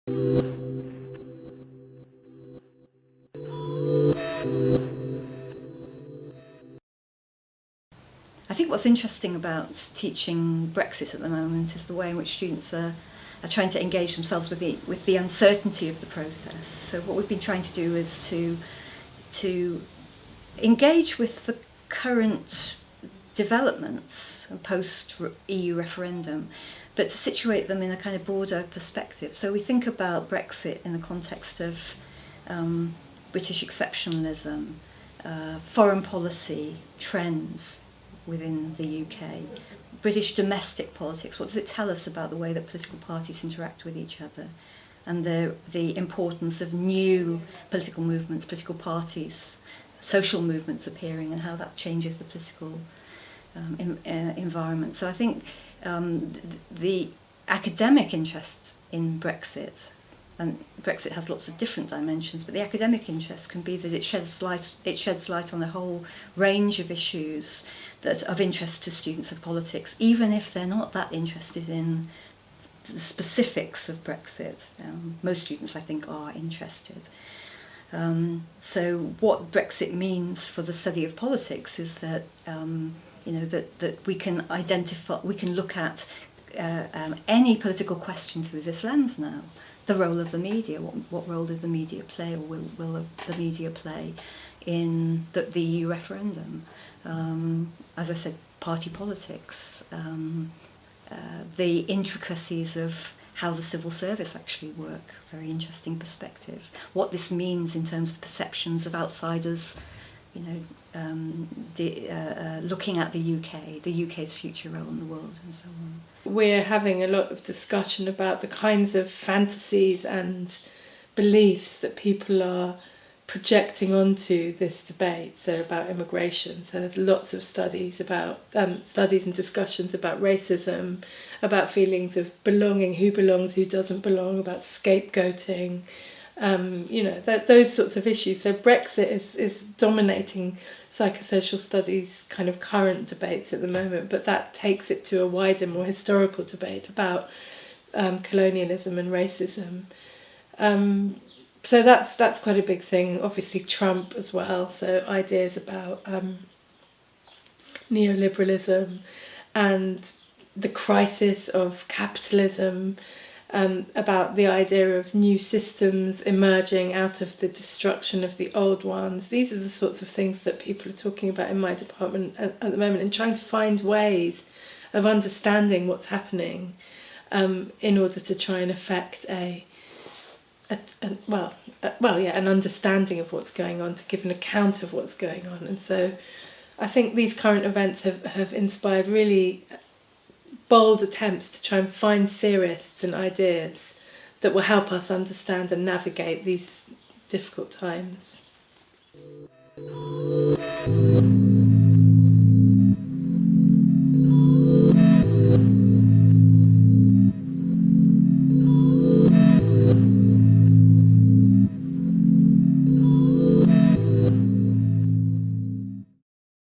I think what's interesting about teaching Brexit at the moment is the way in which students are trying to engage themselves with the uncertainty of the process. So what we've been trying to do is to engage with the current developments post-EU referendum, but to situate them in a kind of broader perspective. So we think about Brexit in the context of British exceptionalism, foreign policy trends within the UK, British domestic politics. What does it tell us about the way that political parties interact with each other, and the importance of new political movements, political parties, social movements appearing, and how that changes the political environment. So I think the academic interest in Brexit, and Brexit has lots of different dimensions, but the academic interest can be that it sheds light on a whole range of issues that of interest to students of politics, even if they're not that interested in the specifics of Brexit. Most students, I think, are interested. So what Brexit means for the study of politics is that that we can identify, we can look at any political question through this lens now. The role of the media, what role did the media play, or will the media play in the EU referendum? As I said, party politics, the intricacies of how the civil service actually work, very interesting perspective. What this means in terms of perceptions of outsiders, looking at the UK's future role in the world, and so on. We're having a lot of discussion about the kinds of fantasies and beliefs that people are projecting onto this debate, so about immigration. So there's lots of studies and discussions about racism, about feelings of belonging, who belongs, who doesn't belong, about scapegoating, those sorts of issues. So Brexit is dominating psychosocial studies kind of current debates at the moment, but that takes it to a wider, more historical debate about colonialism and racism. So that's quite a big thing. Obviously Trump as well, so ideas about neoliberalism and the crisis of capitalism, about the idea of new systems emerging out of the destruction of the old ones. These are the sorts of things that people are talking about in my department at the moment, and trying to find ways of understanding what's happening in order to try and affect an understanding of what's going on, to give an account of what's going on. And so I think these current events have inspired really bold attempts to try and find theorists and ideas that will help us understand and navigate these difficult times.